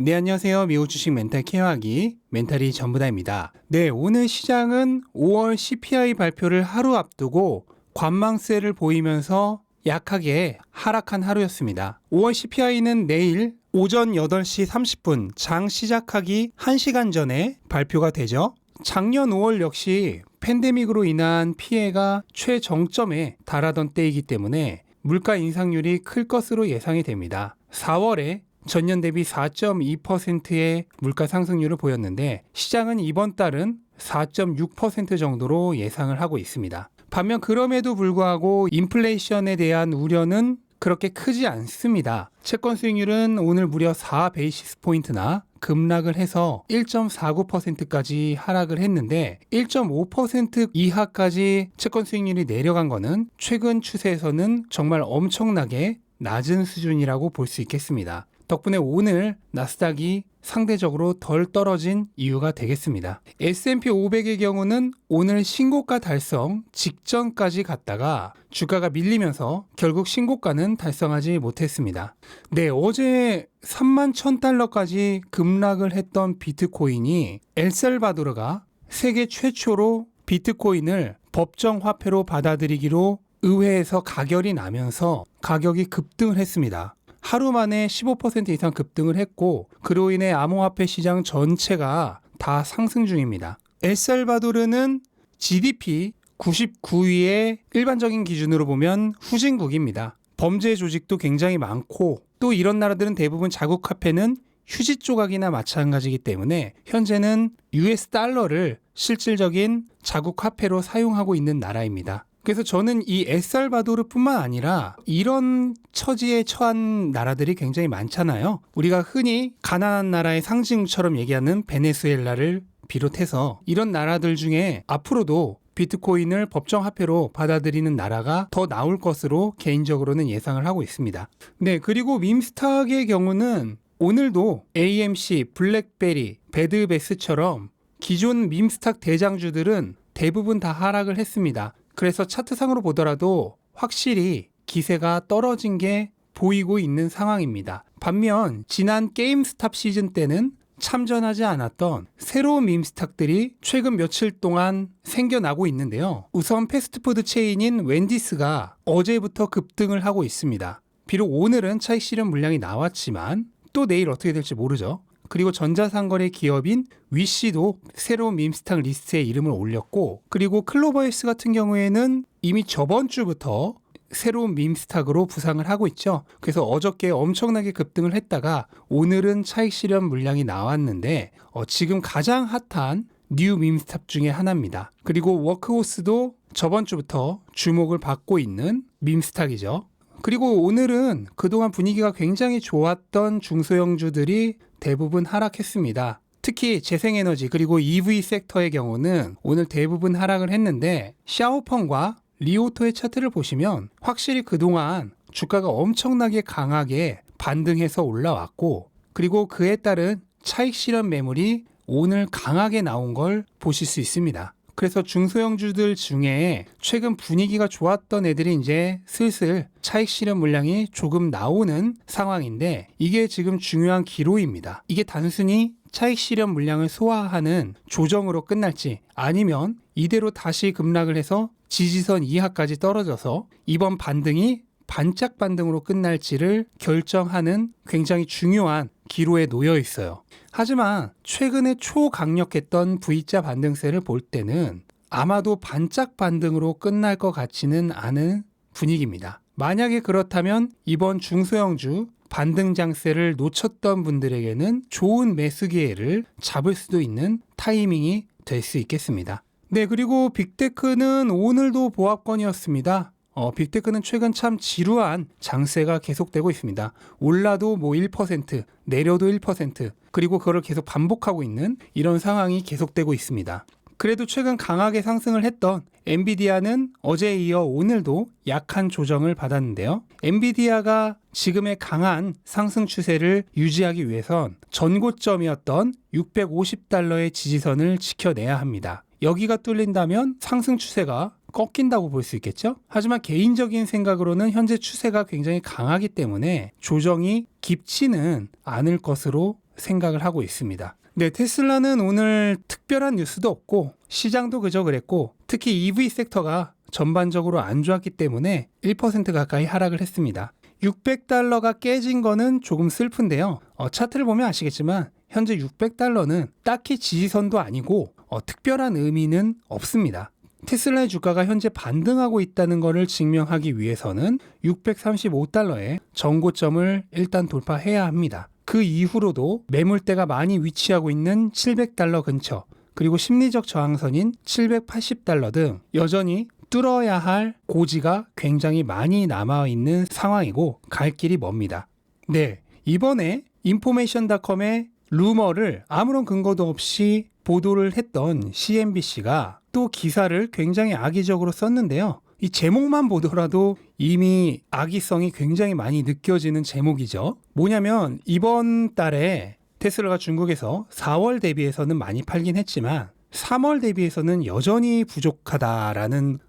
네, 안녕하세요. 미국 주식 멘탈 케어하기 멘탈이 전부다입니다. 네, 오늘 시장은 5월 CPI 발표를 하루 앞두고 관망세를 보이면서 약하게 하락한 하루였습니다. 5월 CPI는 내일 오전 8시 30분 장 시작하기 1시간 전에 발표가 되죠. 작년 5월 역시 팬데믹으로 인한 피해가 최정점에 달하던 때이기 때문에 물가 인상률이 클 것으로 예상이 됩니다. 4월에 전년 대비 4.2%의 물가 상승률을 보였는데 시장은 이번 달은 4.6% 정도로 예상을 하고 있습니다. 반면 그럼에도 불구하고 인플레이션에 대한 우려는 그렇게 크지 않습니다. 채권 수익률은 오늘 무려 4베이시스 포인트나 급락을 해서 1.49%까지 하락을 했는데 1.5% 이하까지 채권 수익률이 내려간 거는 최근 추세에서는 정말 엄청나게 낮은 수준이라고 볼 수 있겠습니다. 덕분에 오늘 나스닥이 상대적으로 덜 떨어진 이유가 되겠습니다. S&P 500의 경우는 오늘 신고가 달성 직전까지 갔다가 주가가 밀리면서 결국 신고가는 달성하지 못했습니다. 네, 어제 31,000달러까지 급락을 했던 비트코인이 엘살바도르가 세계 최초로 비트코인을 법정 화폐로 받아들이기로 의회에서 가결이 나면서 가격이 급등을 했습니다. 하루 만에 15% 이상 급등을 했고 그로 인해 암호화폐 시장 전체가 다 상승 중입니다. 엘살바도르는 GDP 99위의 일반적인 기준으로 보면 후진국입니다. 범죄 조직도 굉장히 많고 또 이런 나라들은 대부분 자국 화폐는 휴지 조각이나 마찬가지이기 때문에 현재는 US 달러를 실질적인 자국 화폐로 사용하고 있는 나라입니다. 그래서 저는 이 엘살바도르뿐만 아니라 이런 처지에 처한 나라들이 굉장히 많잖아요. 우리가 흔히 가난한 나라의 상징처럼 얘기하는 베네수엘라를 비롯해서 이런 나라들 중에 앞으로도 비트코인을 법정 화폐로 받아들이는 나라가 더 나올 것으로 개인적으로는 예상을 하고 있습니다. 네, 그리고 밈스탁의 경우는 오늘도 AMC, 블랙베리, 배드베스처럼 기존 밈스탁 대장주들은 대부분 다 하락을 했습니다. 그래서 차트상으로 보더라도 확실히 기세가 떨어진 게 보이고 있는 상황입니다. 반면 지난 게임스탑 시즌 때는 참전하지 않았던 새로운 밈스탁들이 최근 며칠 동안 생겨나고 있는데요. 우선 패스트푸드 체인인 웬디스가 어제부터 급등을 하고 있습니다. 비록 오늘은 차익 실현 물량이 나왔지만 또 내일 어떻게 될지 모르죠. 그리고 전자상거래 기업인 위시도 새로운 밈스탁 리스트에 이름을 올렸고 그리고 클로버헬스 같은 경우에는 이미 저번 주부터 새로운 밈스탁으로 부상을 하고 있죠. 그래서 어저께 엄청나게 급등을 했다가 오늘은 차익 실현 물량이 나왔는데 지금 가장 핫한 뉴 밈스탁 중에 하나입니다. 그리고 워크호스도 저번 주부터 주목을 받고 있는 밈스탁이죠. 그리고 오늘은 그동안 분위기가 굉장히 좋았던 중소형주들이 대부분 하락했습니다. 특히 재생에너지 그리고 EV 섹터의 경우는 오늘 대부분 하락을 했는데 샤오펑과 리오토의 차트를 보시면 확실히 그동안 주가가 엄청나게 강하게 반등해서 올라왔고 그리고 그에 따른 차익 실현 매물이 오늘 강하게 나온 걸 보실 수 있습니다. 그래서 중소형주들 중에 최근 분위기가 좋았던 애들이 이제 슬슬 차익 실현 물량이 조금 나오는 상황인데 이게 지금 중요한 기로입니다. 이게 단순히 차익 실현 물량을 소화하는 조정으로 끝날지 아니면 이대로 다시 급락을 해서 지지선 이하까지 떨어져서 이번 반등이 반짝 반등으로 끝날지를 결정하는 굉장히 중요한 기로에 놓여 있어요. 하지만 최근에 초강력했던 V자 반등세를 볼 때는 아마도 반짝 반등으로 끝날 것 같지는 않은 분위기입니다. 만약에 그렇다면 이번 중소형주 반등 장세를 놓쳤던 분들에게는 좋은 매수 기회를 잡을 수도 있는 타이밍이 될 수 있겠습니다. 네, 그리고 빅테크는 오늘도 보합권이었습니다. 빅테크는 최근 참 지루한 장세가 계속되고 있습니다. 올라도 1%, 내려도 1%, 그리고 그걸 계속 반복하고 있는 이런 상황이 계속되고 있습니다. 그래도 최근 강하게 상승을 했던 엔비디아는 어제에 이어 오늘도 약한 조정을 받았는데요. 엔비디아가 지금의 강한 상승 추세를 유지하기 위해선 전고점이었던 650달러의 지지선을 지켜내야 합니다. 여기가 뚫린다면 상승 추세가 꺾인다고 볼 수 있겠죠. 하지만 개인적인 생각으로는 현재 추세가 굉장히 강하기 때문에 조정이 깊지는 않을 것으로 생각을 하고 있습니다. 네, 테슬라는 오늘 특별한 뉴스도 없고 시장도 그저 그랬고 특히 EV 섹터가 전반적으로 안 좋았기 때문에 1% 가까이 하락을 했습니다. $600가 깨진 거는 조금 슬픈데요. 차트를 보면 아시겠지만 현재 $600는 딱히 지지선도 아니고 특별한 의미는 없습니다. 테슬라의 주가가 현재 반등하고 있다는 것을 증명하기 위해서는 $635의 전고점을 일단 돌파해야 합니다. 그 이후로도 매물대가 많이 위치하고 있는 $700 근처, 그리고 심리적 저항선인 $780 등 여전히 뚫어야 할 고지가 굉장히 많이 남아있는 상황이고 갈 길이 멉니다. 네, 이번에 인포메이션닷컴의 루머를 아무런 근거도 없이 보도를 했던 CNBC가 또 기사를 굉장히 악의적으로 썼는데요. 이 제목만 보더라도 이미 악의성이 굉장히 많이 느껴지는 제목이죠. 뭐냐면 이번 달에 테슬라가 중국에서 4월 대비해서는 많이 팔긴 했지만 3월 대비해서는 여전히 부족하다라는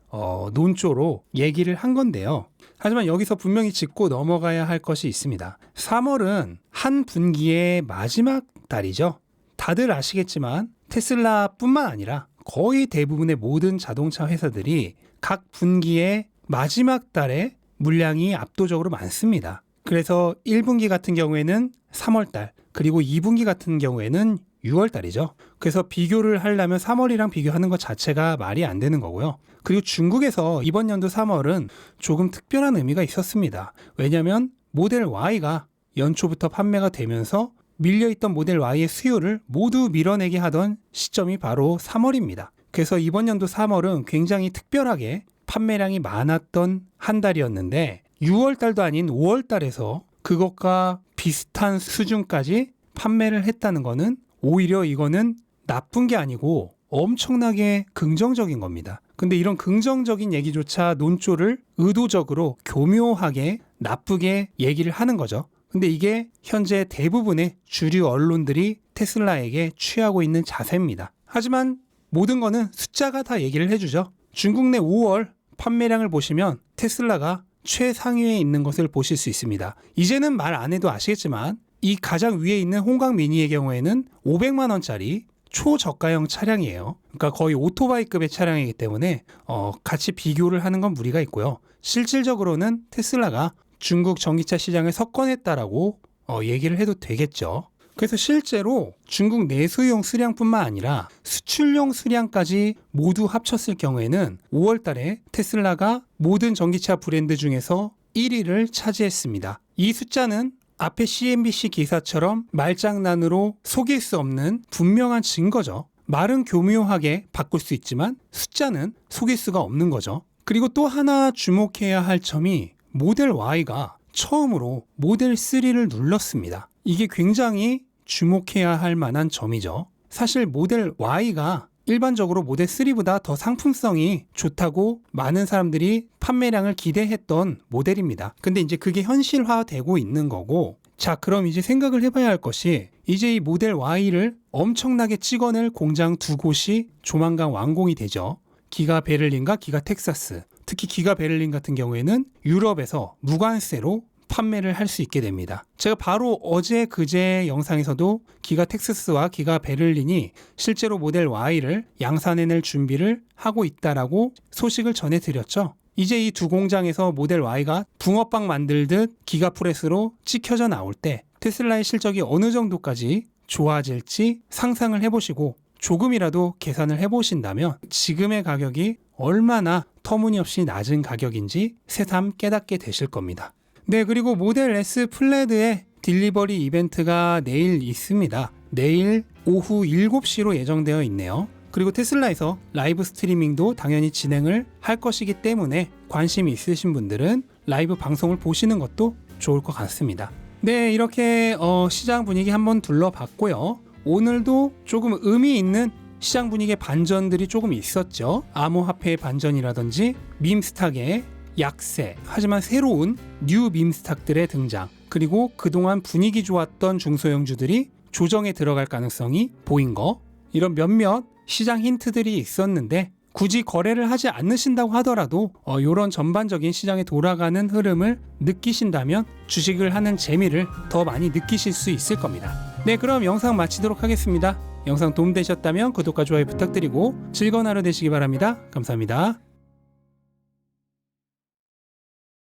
논조로 얘기를 한 건데요. 하지만 여기서 분명히 짚고 넘어가야 할 것이 있습니다. 3월은 한 분기의 마지막 달이죠. 다들 아시겠지만 테슬라뿐만 아니라 거의 대부분의 모든 자동차 회사들이 각 분기의 마지막 달에 물량이 압도적으로 많습니다. 그래서 1분기 같은 경우에는 3월달, 그리고 2분기 같은 경우에는 6월달이죠. 그래서 비교를 하려면 3월이랑 비교하는 것 자체가 말이 안 되는 거고요. 그리고 중국에서 이번 연도 3월은 조금 특별한 의미가 있었습니다. 왜냐하면 모델 Y가 연초부터 판매가 되면서 밀려있던 모델 Y의 수요를 모두 밀어내게 하던 시점이 바로 3월입니다. 그래서 이번 연도 3월은 굉장히 특별하게 판매량이 많았던 한 달이었는데 6월달도 아닌 5월달에서 그것과 비슷한 수준까지 판매를 했다는 거는 오히려 이거는 나쁜 게 아니고 엄청나게 긍정적인 겁니다. 근데 이런 긍정적인 얘기조차 논조를 의도적으로 교묘하게 나쁘게 얘기를 하는 거죠. 근데 이게 현재 대부분의 주류 언론들이 테슬라에게 취하고 있는 자세입니다. 하지만 모든 거는 숫자가 다 얘기를 해주죠. 중국 내 5월 판매량을 보시면 테슬라가 최상위에 있는 것을 보실 수 있습니다. 이제는 말 안 해도 아시겠지만 이 가장 위에 있는 홍강 미니의 경우에는 500만 원짜리 초저가형 차량이에요. 그러니까 거의 오토바이급의 차량이기 때문에 같이 비교를 하는 건 무리가 있고요. 실질적으로는 테슬라가 중국 전기차 시장을 석권했다라고 얘기를 해도 되겠죠. 그래서 실제로 중국 내수용 수량뿐만 아니라 수출용 수량까지 모두 합쳤을 경우에는 5월 달에 테슬라가 모든 전기차 브랜드 중에서 1위를 차지했습니다. 이 숫자는 앞에 CNBC 기사처럼 말장난으로 속일 수 없는 분명한 증거죠. 말은 교묘하게 바꿀 수 있지만 숫자는 속일 수가 없는 거죠. 그리고 또 하나 주목해야 할 점이 모델 Y가 처음으로 모델 3를 눌렀습니다. 이게 굉장히 주목해야 할 만한 점이죠. 사실 모델 Y가 일반적으로 모델 3보다 더 상품성이 좋다고 많은 사람들이 판매량을 기대했던 모델입니다. 근데 이제 그게 현실화되고 있는 거고, 자, 그럼 이제 생각을 해봐야 할 것이 이제 이 모델 Y를 엄청나게 찍어낼 공장 두 곳이 조만간 완공이 되죠. 기가 베를린과 기가 텍사스. 특히 기가 베를린 같은 경우에는 유럽에서 무관세로 판매를 할 수 있게 됩니다. 제가 바로 어제 그제 영상에서도 기가 텍사스와 기가 베를린이 실제로 모델 Y를 양산해낼 준비를 하고 있다라고 소식을 전해드렸죠. 이제 이 두 공장에서 모델 Y가 붕어빵 만들듯 기가프레스로 찍혀져 나올 때 테슬라의 실적이 어느 정도까지 좋아질지 상상을 해보시고 조금이라도 계산을 해보신다면 지금의 가격이 얼마나 터무니없이 낮은 가격인지 새삼 깨닫게 되실 겁니다. 네, 그리고 모델 S 플레드의 딜리버리 이벤트가 내일 있습니다. 내일 오후 7시로 예정되어 있네요. 그리고 테슬라에서 라이브 스트리밍도 당연히 진행을 할 것이기 때문에 관심이 있으신 분들은 라이브 방송을 보시는 것도 좋을 것 같습니다. 네, 이렇게 시장 분위기 한번 둘러봤고요. 오늘도 조금 의미 있는 시장 분위기의 반전들이 조금 있었죠. 암호화폐의 반전이라든지 밈스탁의 약세, 하지만 새로운 뉴 밈스탁들의 등장, 그리고 그동안 분위기 좋았던 중소형주들이 조정에 들어갈 가능성이 보인 거, 이런 몇몇 시장 힌트들이 있었는데 굳이 거래를 하지 않으신다고 하더라도 이런 전반적인 시장에 돌아가는 흐름을 느끼신다면 주식을 하는 재미를 더 많이 느끼실 수 있을 겁니다. 네, 그럼 영상 마치도록 하겠습니다. 영상 도움되셨다면 구독과 좋아요 부탁드리고 즐거운 하루 되시기 바랍니다. 감사합니다.